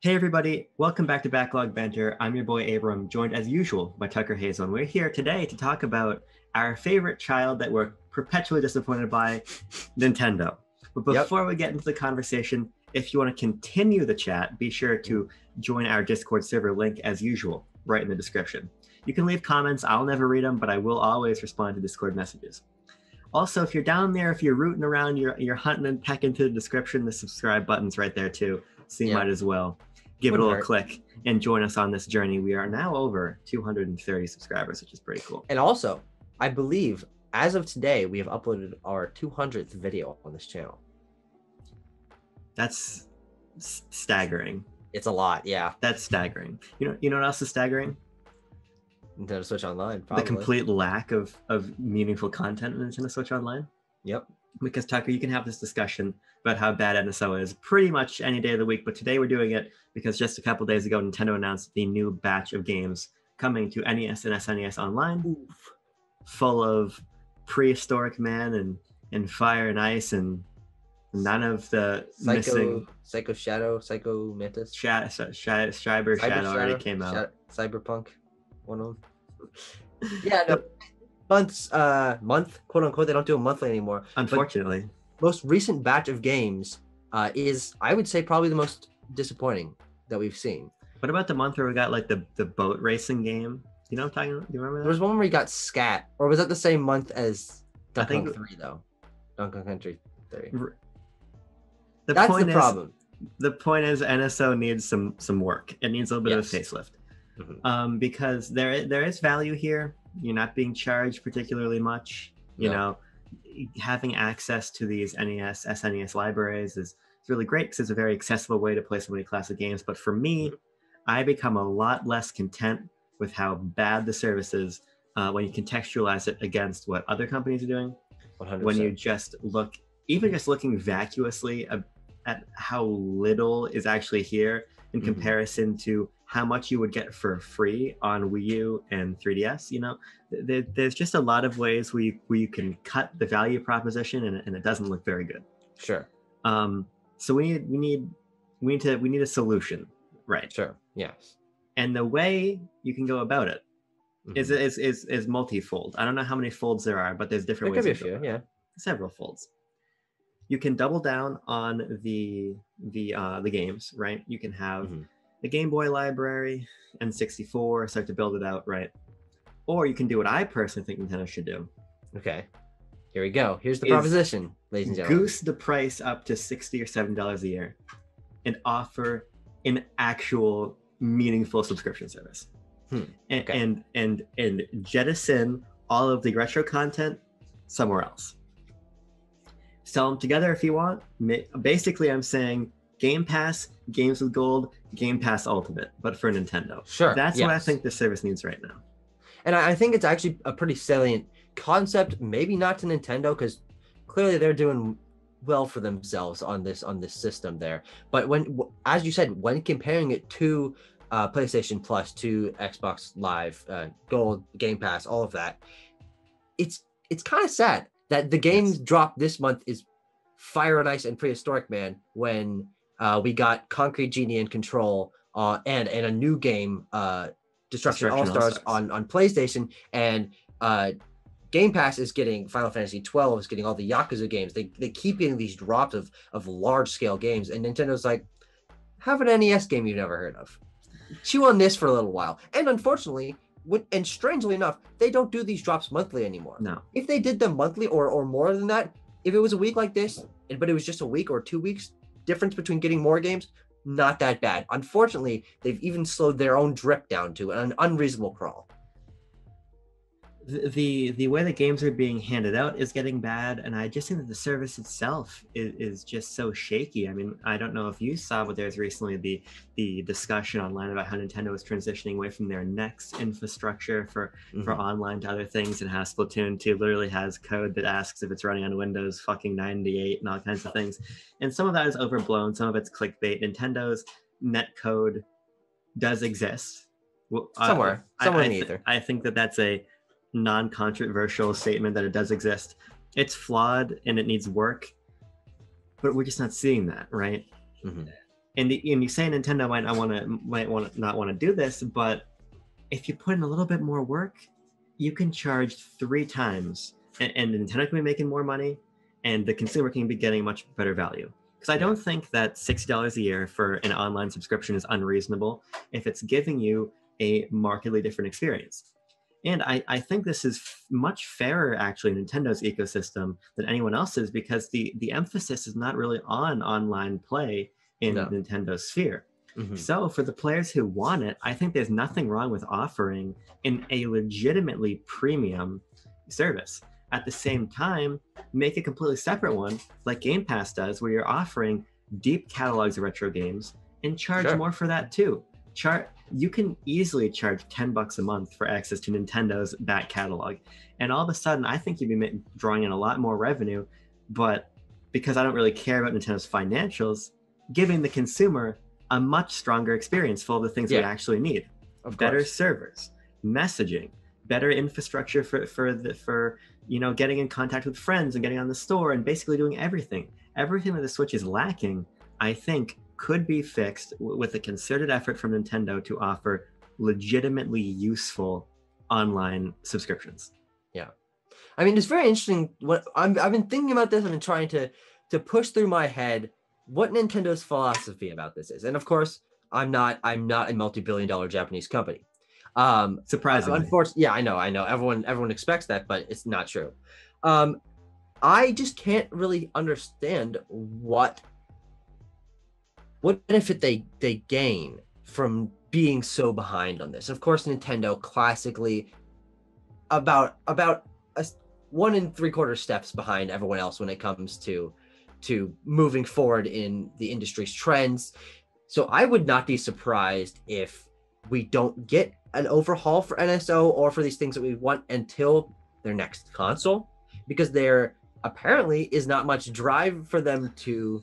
Hey everybody, welcome back to Backlog Banter. I'm your boy Abram, joined as usual by Tucker Hazel. We're here today to talk about our favorite child that we're perpetually disappointed by, Nintendo. But before we get into the conversation, if you want to continue the chat, be sure to join our Discord server link as usual, right in the description. You can leave comments, I'll never read them, but I will always respond to Discord messages. Also, if you're down there, if you're rooting around, you're hunting and pecking to the description, the subscribe button's right there too, so you might as well give it a little click and join us on this journey. We are now over 230 subscribers, which is pretty cool. And also, I believe as of today, we have uploaded our 200th video on this channel. That's staggering. It's a lot, yeah. That's staggering. You know what else is staggering? Nintendo Switch Online, probably. The complete lack of meaningful content in Nintendo Switch Online. Yep. Because Tucker, you can have this discussion about how bad NSO is pretty much any day of the week, but today we're doing it because just a couple days ago, Nintendo announced the new batch of games coming to NES and SNES Online, full of prehistoric man and fire and ice and none of the missing... Psycho Shadow, Psycho Mantis. Cyber Shadow already came out. Cyberpunk, one of them. Yeah, no. Month, quote unquote, they don't do it monthly anymore. Unfortunately. But most recent batch of games is, I would say, probably the most disappointing that we've seen. What about the month where we got like the boat racing game? You know what I'm talking about? Do you remember that? There was one where we got Scat, or was that the same month as Donkey Kong 3 though? Donkey Kong Country 3. That's the problem. The point is NSO needs some work. It needs a little bit of a facelift. Mm-hmm. Because there is value here. You're not being charged particularly much. You know, having access to these NES, SNES libraries is really great because it's a very accessible way to play so many classic games. But for me, I become a lot less content with how bad the service is when you contextualize it against what other companies are doing. 100%. When you just look, even just looking vacuously at how little is actually here in comparison to how much you would get for free on Wii U and 3DS. You know, there's just a lot of ways where you can cut the value proposition and it doesn't look very good. Sure. So we need a solution, right? Sure. Yes. And the way you can go about it is multifold. I don't know how many folds there are, but there's different ways. There could be a few, yeah. Several folds. You can double down on the games, right? You can have the Game Boy library, N64, start to build it out, right? Or you can do what I personally think Nintendo should do. Okay, here we go. Here's the proposition, ladies and gentlemen. Goose the price up to $60 or $70 a year and offer an actual meaningful subscription service. And jettison all of the retro content somewhere else. Sell them together if you want. Basically, I'm saying Game Pass, Games with Gold, Game Pass Ultimate, but for Nintendo. Sure. That's what I think the service needs right now. And I think it's actually a pretty salient concept, maybe not to Nintendo, because clearly they're doing well for themselves on this system there. But when, as you said, when comparing it to PlayStation Plus, to Xbox Live, Gold, Game Pass, all of that, it's kind of sad that the games dropped this month is Fire and Ice and Prehistoric Man, when we got Concrete Genie and Control and a new game, Destruction All-Stars on PlayStation, and Game Pass is getting Final Fantasy 12, is getting all the Yakuza games. They keep getting these drops of large-scale games, and Nintendo's like, have an NES game you've never heard of. Chew on this for a little while. And unfortunately, and strangely enough, they don't do these drops monthly anymore. No. If they did them monthly or more than that, if it was a week like this, but it was just a week or 2 weeks difference between getting more games, not that bad. Unfortunately, they've even slowed their own drip down to an unreasonable crawl. The way the games are being handed out is getting bad, and I just think that the service itself is just so shaky. I mean, I don't know if you saw, but there's recently the discussion online about how Nintendo is transitioning away from their next infrastructure for online to other things, and how Splatoon 2 literally has code that asks if it's running on Windows fucking 98 and all kinds of things. And some of that is overblown, some of it's clickbait. Nintendo's netcode does exist. Well, somewhere in the ether. I think that that's a non-controversial statement that it does exist. It's flawed and it needs work, but we're just not seeing that, right? and you say Nintendo might not want to do this, but if you put in a little bit more work, you can charge 3 times, and Nintendo can be making more money, and the consumer can be getting much better value. Because I don't think that $60 a year for an online subscription is unreasonable if it's giving you a markedly different experience. And I think this is much fairer, actually, Nintendo's ecosystem than anyone else's, because the emphasis is not really on online play in Nintendo's sphere. Mm-hmm. So for the players who want it, I think there's nothing wrong with offering a legitimately premium service. At the same time, make a completely separate one like Game Pass does, where you're offering deep catalogs of retro games and charge more for that too. You can easily charge $10 a month for access to Nintendo's back catalog. And all of a sudden, I think you'd be drawing in a lot more revenue. But because I don't really care about Nintendo's financials, giving the consumer a much stronger experience full of the things we actually need. Better servers, messaging, better infrastructure for getting in contact with friends and getting on the store and basically doing everything. Everything that the Switch is lacking, I think, could be fixed with a concerted effort from Nintendo to offer legitimately useful online subscriptions. Yeah. I mean, it's very interesting. I've been thinking about this. I've been trying to push through my head what Nintendo's philosophy about this is. And of course, I'm not a multi-billion-dollar Japanese company. Surprisingly. Unfortunately, yeah, I know. Everyone expects that, but it's not true. I just can't really understand what benefit they gain from being so behind on this. Of course, Nintendo classically about 1 3/4 steps behind everyone else when it comes to moving forward in the industry's trends. So I would not be surprised if we don't get an overhaul for NSO or for these things that we want until their next console, because there apparently is not much drive for them to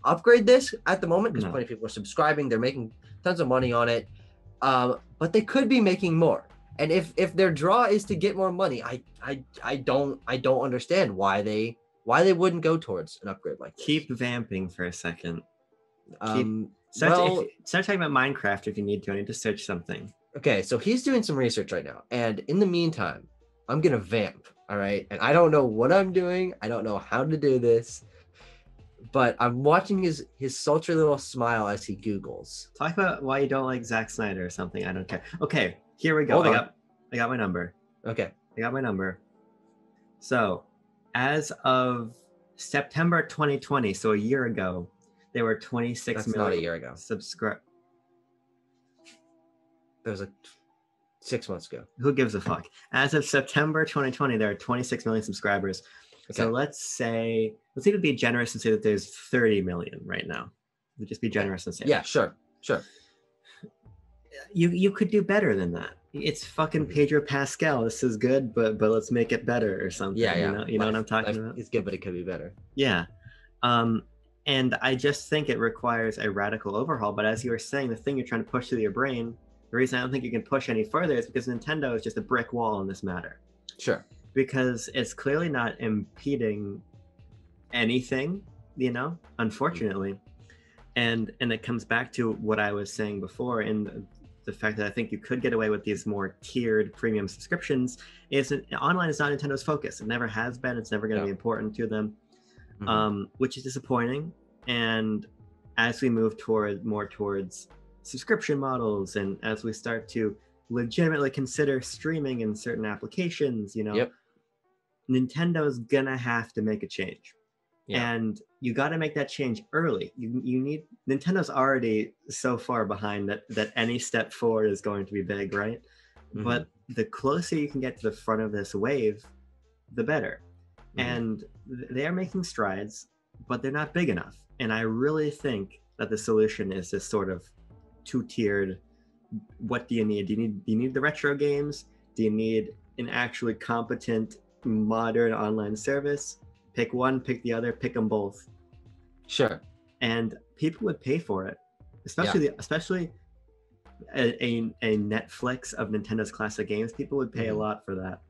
upgrade this at the moment, because plenty of people are subscribing, they're making tons of money on it, but they could be making more. And if their draw is to get more money, I don't understand why they wouldn't go towards an upgrade like this. Keep vamping for a second. Start talking about Minecraft if you need to. I need to search something. Okay, so he's doing some research right now, and in the meantime, I'm gonna vamp. All right, and I don't know what I'm doing. I don't know how to do this, but I'm watching his sultry little smile as he Googles. Talk about why you don't like Zack Snyder or something. I don't care. Okay, here we go. I got my number. Okay. I got my number. So, as of September 2020, so a year ago, there were 26 million. That's not a year ago. That was 6 months ago. Who gives a fuck? As of September 2020, there are 26 million subscribers. Okay. So let's even be generous and say that there's 30 million right now. We'll just be generous and say yeah, sure. You could do better than that. It's fucking Pedro Pascal. This is good, but let's make it better or something. Yeah. You know what I'm talking about? It's good, but it could be better. Yeah. And I just think it requires a radical overhaul. But as you were saying, the thing you're trying to push through your brain, the reason I don't think you can push any further is because Nintendo is just a brick wall in this matter. Sure. Because it's clearly not impeding anything, unfortunately. And it comes back to what I was saying before, and the fact that I think you could get away with these more tiered premium subscriptions online is not Nintendo's focus. It never has been. It's never going to be important to them, which is disappointing. And as we move more towards subscription models, and as we start to legitimately consider streaming in certain applications, Nintendo's gonna have to make a change. And you got to make that change early. You need Nintendo's already so far behind that any step forward is going to be big, right? But the closer you can get to the front of this wave, the better. And they are making strides, but they're not big enough. And I really think that the solution is this sort of two-tiered. What do you need? Do you need the retro games? Do you need an actually competent modern online service? Pick one, pick the other, pick them both. Sure. And people would pay for it, especially a Netflix of Nintendo's classic games. People would pay a lot for that.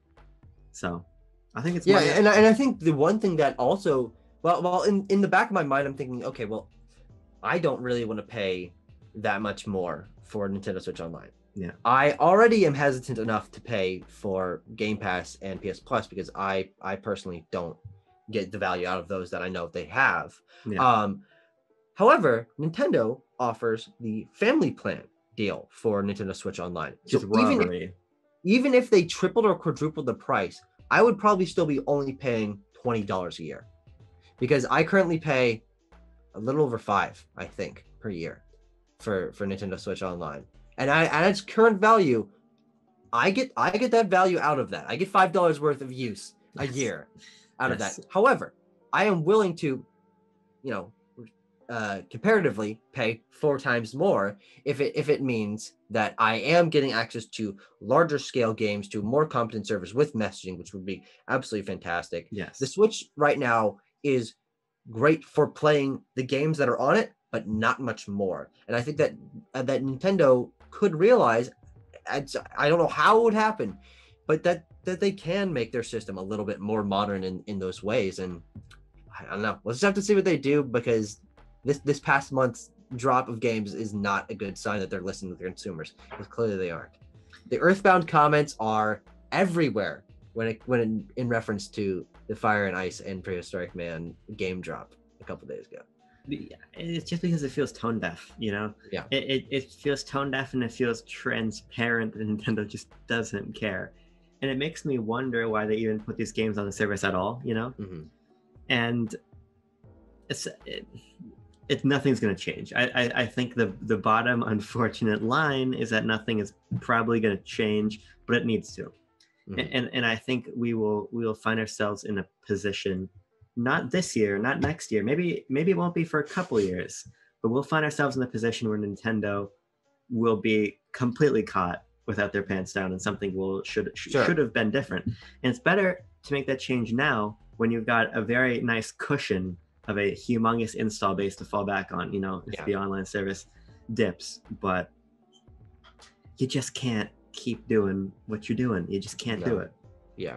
So I think it's and I think the one thing that also, well in the back of my mind, I'm thinking, okay, well, I don't really want to pay that much more for Nintendo Switch Online. Yeah. I already am hesitant enough to pay for Game Pass and PS Plus because I personally don't get the value out of those that I know they have. Yeah. However, Nintendo offers the family plan deal for Nintendo Switch Online. Just robbery. Even if they tripled or quadrupled the price, I would probably still be only paying $20 a year, because I currently pay a little over $5, I think, per year for Nintendo Switch Online. And at its current value, I get that value out of that. I get $5 worth of use a year out of that. However, I am willing to, comparatively pay 4 times more if it means that I am getting access to larger scale games, to more competent servers with messaging, which would be absolutely fantastic. Yes. The Switch right now is great for playing the games that are on it, but not much more. And I think that Nintendo could realize, I don't know how it would happen, but that they can make their system a little bit more modern in those ways. And I don't know. We'll just have to see what they do, because this past month's drop of games is not a good sign that they're listening to their consumers, because clearly they aren't. The Earthbound comments are everywhere when in reference to the Fire and Ice and Prehistoric Man game drop a couple days ago. It's just because it feels tone deaf, Yeah. It feels tone deaf, and it feels transparent that Nintendo just doesn't care. And it makes me wonder why they even put these games on the service at all, Mm-hmm. And it's nothing's going to change. I think the bottom unfortunate line is that nothing is probably going to change, but it needs to. Mm-hmm. And I think we will find ourselves in a position, not this year, not next year, maybe it won't be for a couple years, but we'll find ourselves in a position where Nintendo will be completely caught without their pants down, and something should have been different. And it's better to make that change now, when you've got a very nice cushion of a humongous install base to fall back on, if the online service dips. But you just can't keep doing what you're doing. You just can't do it. Yeah.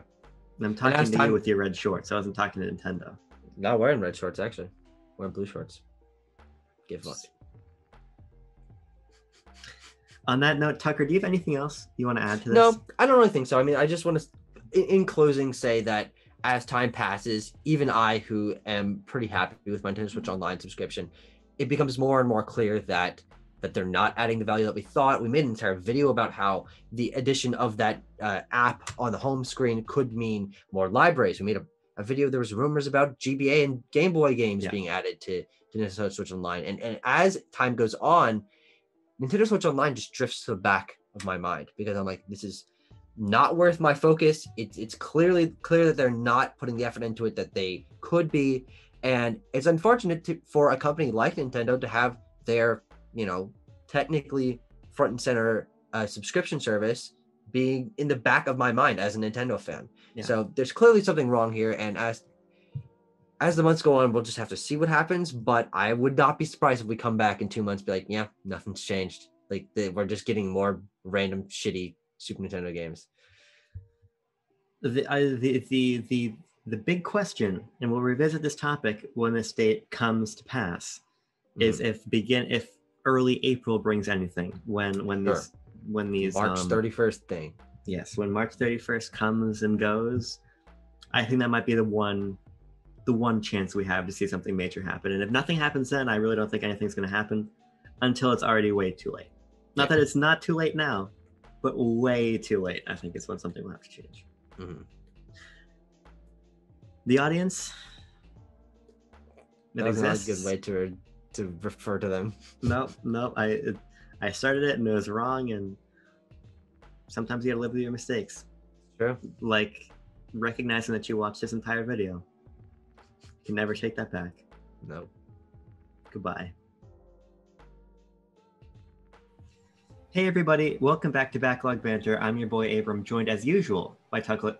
And I'm talking to you with your red shorts. I wasn't talking to Nintendo. Not wearing red shorts, actually. Wearing blue shorts. Give luck. On that note, Tucker, do you have anything else you want to add to this? No, I don't really think so. I mean, I just want to, in closing, say that as time passes, even I, who am pretty happy with my Nintendo Switch Online subscription, it becomes more and more clear that they're not adding the value that we thought. We made an entire video about how the addition of that app on the home screen could mean more libraries. We made a video. There was rumors about GBA and Game Boy games being added to Nintendo Switch Online. And as time goes on, Nintendo Switch Online just drifts to the back of my mind, because I'm like, this is not worth my focus. It's clear that they're not putting the effort into it that they could be. And it's unfortunate for a company like Nintendo to have their, technically front and center subscription service being in the back of my mind as a Nintendo fan. Yeah. So there's clearly something wrong here. And as the months go on, we'll just have to see what happens. But I would not be surprised if we come back in 2 months and be like, yeah, nothing's changed. Like we're just getting more random shitty Super Nintendo games. The big question, and we'll revisit this topic when this date comes to pass, is if early April brings anything. When these March 31st thing. Yes, when March 31st comes and goes, I think that might be the one chance we have to see something major happen. And if nothing happens then, I really don't think anything's going to happen until it's already way too late. Not that it's not too late now, but way too late, I think, is when something will have to change. Mm-hmm. The audience that exists. Not a good way to refer to them. No, I started it and it was wrong, and sometimes you gotta live with your mistakes. True. Like recognizing that you watched this entire video. You can never take that back. No. Goodbye. Hey everybody, welcome back to Backlog Banter. I'm your boy Abram, joined as usual by Tucker.